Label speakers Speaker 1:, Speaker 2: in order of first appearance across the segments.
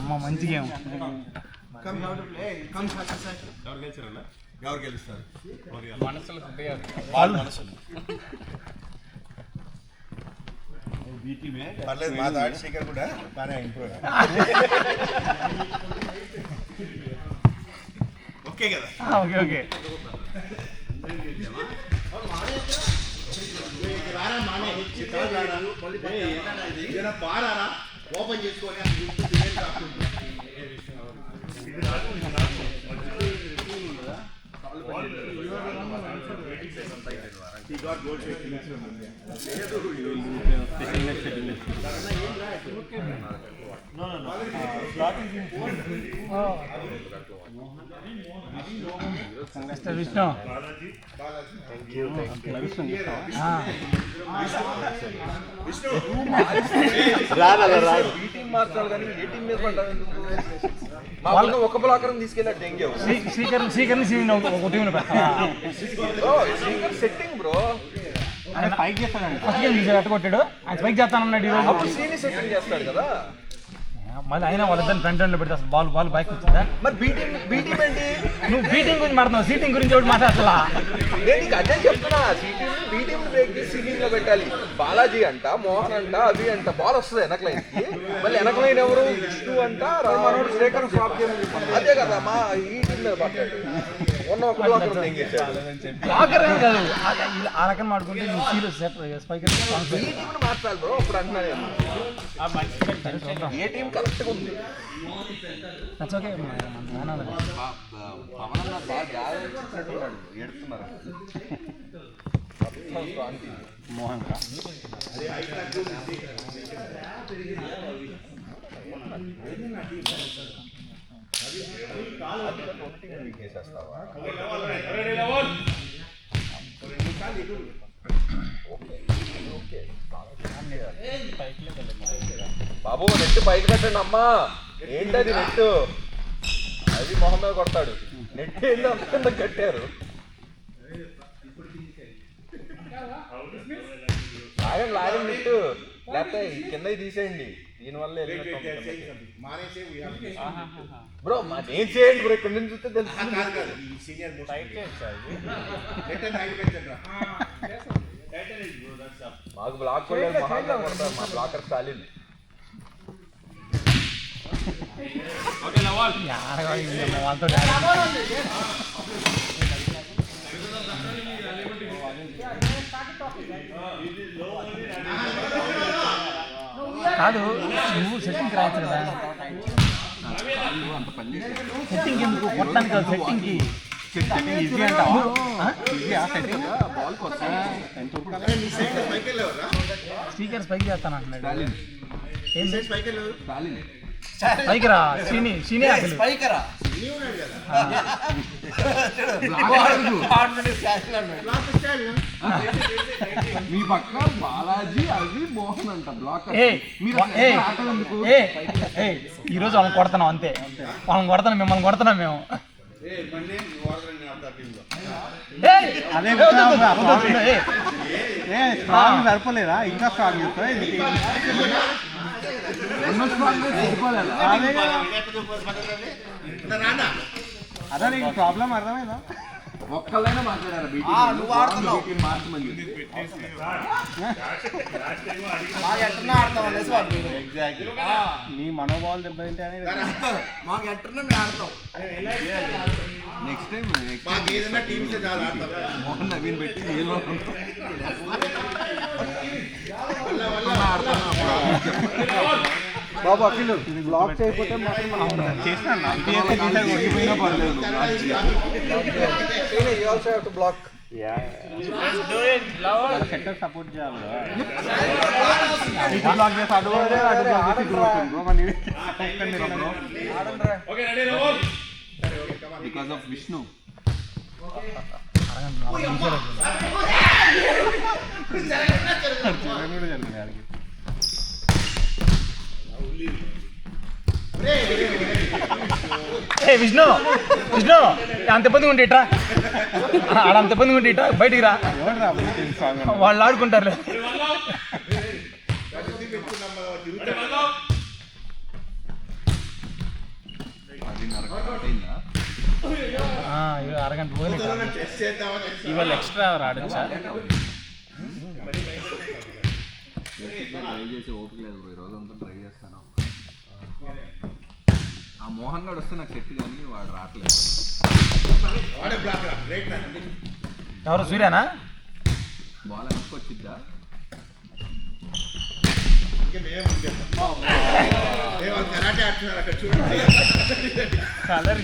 Speaker 1: అమ్మ మంచి గేమ్.
Speaker 2: ఎవరు గెలుస్తారు? పర్లేదు, మా దాడి శేఖర్ కూడా బాగానే ఇంప్రూవ్. ఓకే కదా?
Speaker 1: Okay okay.
Speaker 2: ఓపెన్ చేసుకొని he got gold checking. No. Starting
Speaker 1: Mr. Vishnu.
Speaker 2: Thank you.
Speaker 3: Beating మార్చాలి కానీ ఏ టీం మీద పడ్డారు? వాళ్ళు ఒక బ్లాకర్ తీసుకెళ్ళాడు డెంగ్యూ.
Speaker 1: శ్రీకర్ని ఒక టీంలో
Speaker 3: సెట్టింగ్ బ్రో,
Speaker 1: ఆయన స్పైక్ చేస్తాడు. ఫస్ట్ గేమ్ తీసాడు, అట్టుకొట్టాడు. ఆయన స్పైక్ చేస్తానన్నాడు ఈరోజు.
Speaker 3: అప్పుడు సీని సెట్టింగ్ చేస్తాడు కదా.
Speaker 1: మళ్ళీ అయినా వాళ్ళిద్దరిని ఫ్రంట్ ఎండ్లో పెడితే అసలు బాల్ బైక్ వచ్చిందా?
Speaker 3: మరి బీటింగ్ ఏంటి?
Speaker 1: నువ్వు బీటింగ్ గురించి మాట్లాడుతున్నావు, సీటింగ్ గురించి ఒకటి మాట్లాడతా.
Speaker 3: నేను నీకు అదే చెప్తున్నా, బీటింగ్ బ్రేక్ సీటింగ్ లో పెట్టాలి. బాలాజీ అంట, మోహన్ అంట, అవి అంట బాల్ వస్తుంది వెనకలైన్ కి. మళ్ళీ వెనకలైన్ ఎవరు? విష్ణు అంట, మనోడు శ్రీకర్ స్టాప్ చేయమని. అదే కదా మా ఈ టీం మీద పడ్డాడు. ఉన్న ఒక బ్లాకర్
Speaker 1: బ్లాకర్ కాదు, ఆ రకం మాడుకుంటే స్పైక్
Speaker 3: మార్చాలి బ్రో. ఇప్పుడు అంటున్నా ఏ టీం కరెక్ట్గా ఉంది.
Speaker 1: ఓకే.
Speaker 3: ఏడుతున్నారు
Speaker 1: మోహన్
Speaker 3: బాబు నెట్ పైకి కట్టండి అమ్మా. ఏంటది నెట్? అది మొహం మీద కొడతాడు. నెట్ ఏందో అంత కట్టారు. లాగండి నెట్, లేకపోతే కింద తీసేయండి. దీనివల్ల బ్రో ఏం చేయండి బ్రో, ఇక్కడ నుంచి చూస్తే తెలుస్తుంది. మాకు బ్లాక్ కొడతారు, మా బ్లాకర్ స్టాలిన్.
Speaker 1: వాళ్ళతో కాదు, నువ్వు సెట్టింగ్కి రావచ్చు కదా. సెట్టింగ్ ఎందుకు కొట్టడానికి కాదు, సెట్టింగ్కి ఈజీ అంటావా? స్పీకర్ స్పైక్ చేస్తాను అంటున్నాడు. స్పైకరా శ్రీని అసలు
Speaker 3: మీ పక్క బాలాజీ, అది మోహన్ అంట బ్లాకర్.
Speaker 1: ఈరోజు వాళ్ళని కొడుతున్నాం అంతే. వాళ్ళని కొడుతున్నాం, మిమ్మల్ని కొడుతున్నాం మేము. అదే స్ట్రాంగ్ సరిపోలేదా? ఇంకా స్ట్రాంగ్ చేస్తా. అదే నీకు ప్రాబ్లం అర్థమైందా?
Speaker 3: ఒక్కళ్ళైనా మాట్లాడారు
Speaker 1: నీ మనోభావాలు దెబ్బతింటే
Speaker 3: నెక్స్ట్ టైం
Speaker 2: మోహన్ నవీన్ పెట్టి
Speaker 3: బాబు అఖిల్ ఇది బ్లాక్ చేయకపోతే బ్లాక్
Speaker 1: సపోర్ట్ చేయాలి.
Speaker 3: Because of Vishnu.
Speaker 1: విష్ణు అంత ఇబ్బందిగా ఉంటే ఇట్రా, ఆడంత ఇబ్బందిగా ఉంటే ఇట్రా, బయటికి రా. వాళ్ళు ఆడుకుంటారు. అరగంట పోయి ఇవాళ ఎక్స్ట్రా ఆడచ్చా
Speaker 3: ట్రై చేసి ఓపిక లేదు బ్రో, ఈ రోజంతా ట్రై చేస్తాను. ఆ మోహన్ గారు వస్తే నాకు సెట్ కానీ వాడు రావట్లేదు.
Speaker 1: ఎవరు సూర్యనా?
Speaker 3: బాల్ వెనక్కి వచ్చిద్దా?
Speaker 1: కలర్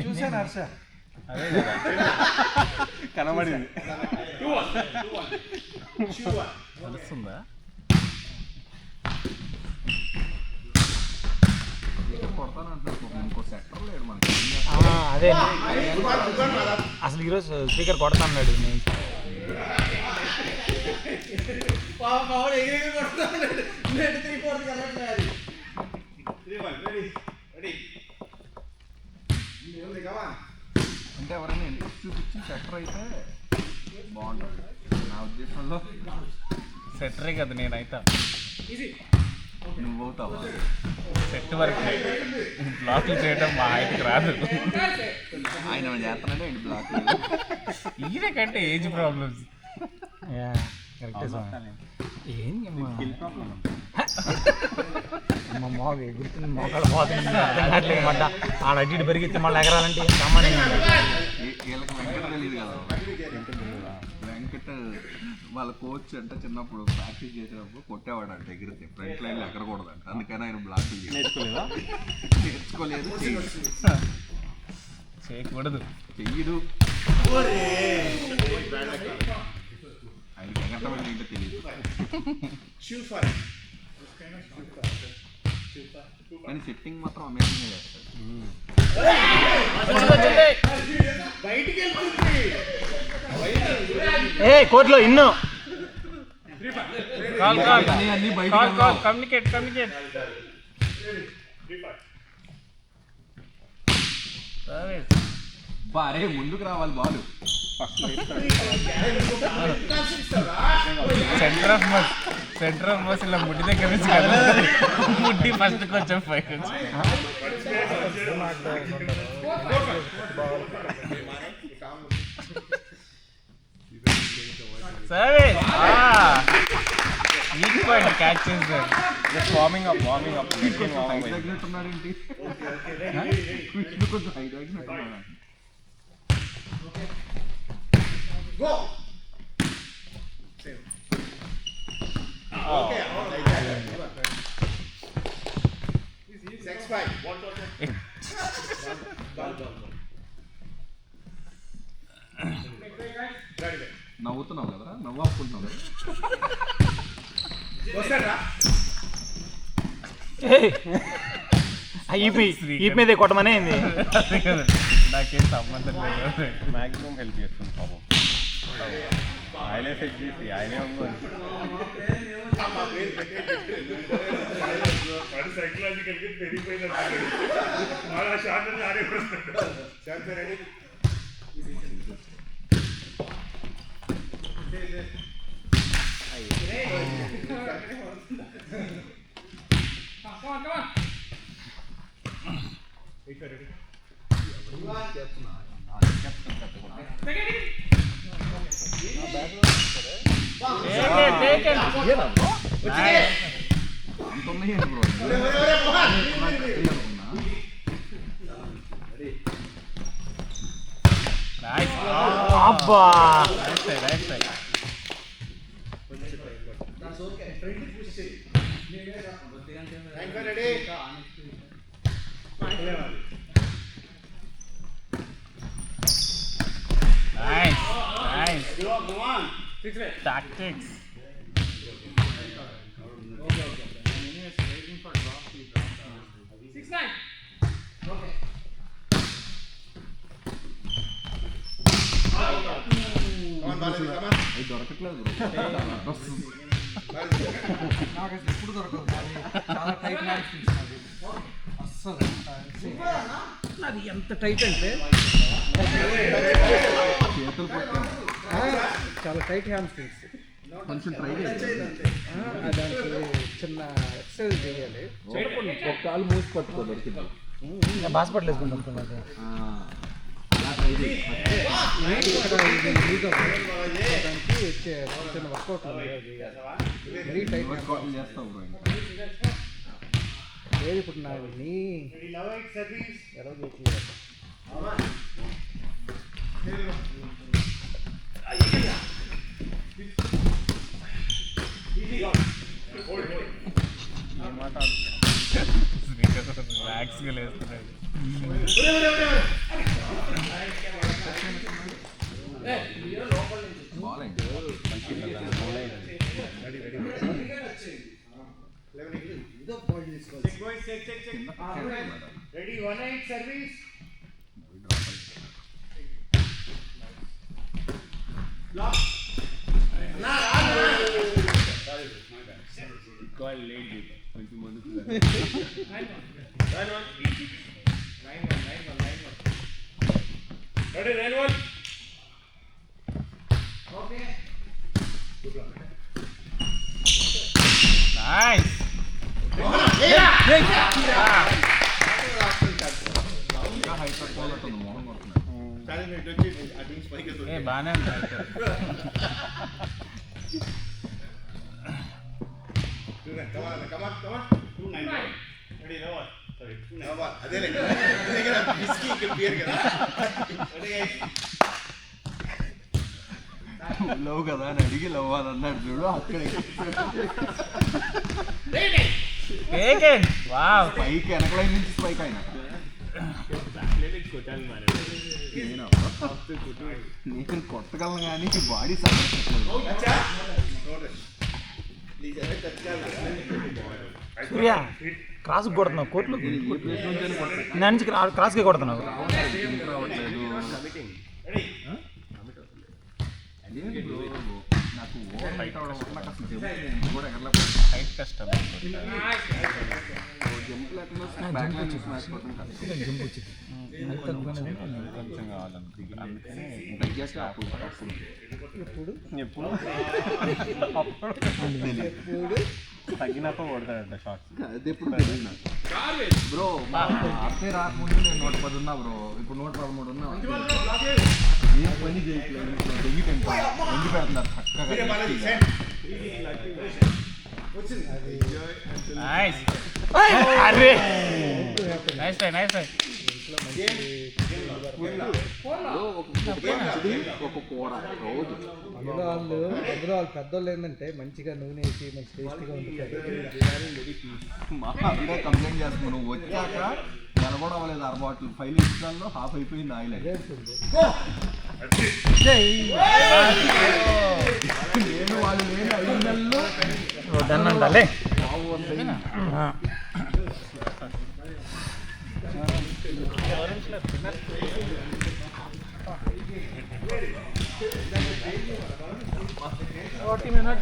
Speaker 4: చూసాను హర్ష.
Speaker 1: అదే కదా
Speaker 2: కనబడింది.
Speaker 1: తెలుస్తుందా?
Speaker 3: కొడతాను అంటున్నాను, ఇంకో సెక్టర్ లేడు మనకి.
Speaker 1: అదే అసలు ఈరోజు స్పీకర్ కొడతాన్నాడు.
Speaker 3: అంటే ఎవరైనా ఇంట్రెస్ట్ చూపించి సెక్టర్ అయితే బాగుంటుంది నా ఉద్దేశంలో.
Speaker 1: సెటరే కదా నేనైతే.
Speaker 3: నువ్వు అవుతావా?
Speaker 1: సెట్ వరకు బ్లాక్లు చేయడం మా ఆయనకి రాదు.
Speaker 3: ఆయన చేస్తున్నాడే ఏంటి బ్లాక్?
Speaker 1: ఈయన కంటే ఏజ్ ప్రాబ్లమ్స్. ఏం గుర్తుంది మోకాలు పోతుంది అర్థం కావట్లేదు. మాట ఆడ అడ్డి పెరిగితే మళ్ళీ ఎగరాలంటే సామాన్యంగా
Speaker 3: వీళ్ళకి వెంకట తెలియదు కదా. వెంకట వాళ్ళ కోచ్ అంటే చిన్నప్పుడు ప్రాక్టీస్ చేసేటప్పుడు కొట్టేవాడు అంట ఎగిరితే ఫ్రంట్ లైన్లో ఎగరకూడదంట. అందుకని ఆయన బ్లాక్ నేర్చుకోలేదు,
Speaker 1: చేయకూడదు,
Speaker 3: చెయ్యడు. ఆయనకి ఎగరటం అంటే ఏంటో తెలియదు. కానీ సెట్టింగ్ మాత్రం అమేజింగ్గా చేస్తాడు.
Speaker 1: ఏ కోర్టులో ఇన్నో
Speaker 3: అన్ని బయట
Speaker 1: కమ్యూనికేట్
Speaker 3: బారే ముందుకు రావాలి బాలు.
Speaker 1: సెంటర్ ఆఫ్ మస్ ఇలా ముడ్డి దగ్గర నుంచి కదా ముడ్డి ఫస్ట్ కొంచెం పైకి వచ్చి సరే వీక్ పాయింట్ క్యాచ్ చేశారు.
Speaker 2: వార్మింగ్ అప్
Speaker 3: తగినట్టున్నారేంటి? కొంచెం హైట్ తగినట్టున్నాడు. నవ్వుతున్నావు కదరా, నవ్వు ఆపుకుంటున్నావు కదా.
Speaker 1: ఈ మీదే కొట్టమనే
Speaker 2: నాకేం సంబంధం లేదు. మ్యాక్సిమం హెల్ప్ చేస్తుంది పాపం. ఆయనే సెట్ చేసి ఆయనే సైకలాజికల్ గా పెరిగిపోయింది.
Speaker 1: అబ్బా tactics.
Speaker 3: దొరకట్లేదు.
Speaker 4: నాకు అసలు ఎప్పుడు దొరకదు. చాలా టైట్ హ్యాండ్స్ అది అస్సలు. అది ఎంత టైట్ అంటే
Speaker 3: చేతులు పట్టాను.
Speaker 4: చాలా టైట్ హ్యాండ్స్
Speaker 3: కొంచెం ట్రై చేయండి.
Speaker 4: దానికి చిన్న ఎక్సర్సైజ్ చేయాలి.
Speaker 3: ఒక కాలు మూసి పట్టుకో దొరికింది.
Speaker 1: హాస్పిటల్ వేసుకుంటాం
Speaker 3: అలా ట్రై చేయి.
Speaker 4: ఇక్కడ ఇది యూజ్ అవుతుంది. దానికి చిన్న వర్కౌట్ వెరీ టైట్
Speaker 3: వర్కౌట్లు చేస్తావు బ్రో.
Speaker 4: లేదు ఇప్పుడు నా నీ ఎలా చేయట్లేదు.
Speaker 2: రిలాక్స్గా లేస్తున్నాడు.
Speaker 3: బాల్ అండి.
Speaker 5: Ready, 1-8 service. Block.
Speaker 2: Call late. కొంచెం ముందుకు
Speaker 5: Ready, 9-1.
Speaker 2: నైస్.
Speaker 3: ఇంకా హైపర్ క్వాలిటీ ఉంది. మొహం కొడుతున్నాడు.
Speaker 2: బాగానే ఉంది.
Speaker 5: Come on. 2-9. Ready, no one. Sorry, 2-9.
Speaker 3: Love కదా అని అడిగి లవ్ అని అన్నాడు చూడు. అక్కడ
Speaker 2: వావ్.
Speaker 3: పైకి వెనకలైన్ నుంచి స్పైక్ అయినా నేను కొట్టగలను కానీ బాడీ సపోర్ట్.
Speaker 1: సూర్య క్రాస్ కొడుతున్నావు కోర్టులో నుంచి క్రాస్కి కొడుతున్నావు.
Speaker 3: నాకు హైట్ అవడం వల్ల నాకు అసలు జంప్ కూడా ఎగరలే.
Speaker 2: హైట్ కష్టం.
Speaker 3: జంప్ లేకుండా బ్యాక్ లైన్ స్మాష్ కొట్టడం కష్టం.
Speaker 1: జంప్ వచ్చింది
Speaker 2: కొంచెం కావాలనుకుంటున్నా. అందుకని
Speaker 3: తగ్గేస్తే అప్పుడు
Speaker 2: ఎప్పుడు తగ్గినాక కొడతాడంట షార్ట్స్.
Speaker 3: అది ఎప్పుడు తెలియదు నాకు బ్రో. అప్పుడే రాకముందు నేను 110 ఉన్నా బ్రో. ఇప్పుడు 113 ఉన్నా. ఏం పని చేయట్లేదు. దెంగి పెడుతున్నారు చక్కగా.
Speaker 2: నైస్. అరే నైస్ ట్రై.
Speaker 3: ఒక కూర రోజు
Speaker 4: అందులో వాళ్ళు పెద్దోళ్ళు ఏంటంటే మంచిగా నూనె వేసి మంచి టేస్టీగా ఉంటుంది.
Speaker 3: మా అప్పుడే కంప్లైంట్ చేస్తున్నాను. నువ్వు వచ్చాక నిలబడం అవ్వలేదు. 6 బాటిల్ 5 లీటర్లలో హాఫ్ అయిపోయింది ఆయిల్. నేను వాళ్ళు లేని 5 నెలల్లో
Speaker 1: దన్నంటాలే
Speaker 3: బాగు వందైంది.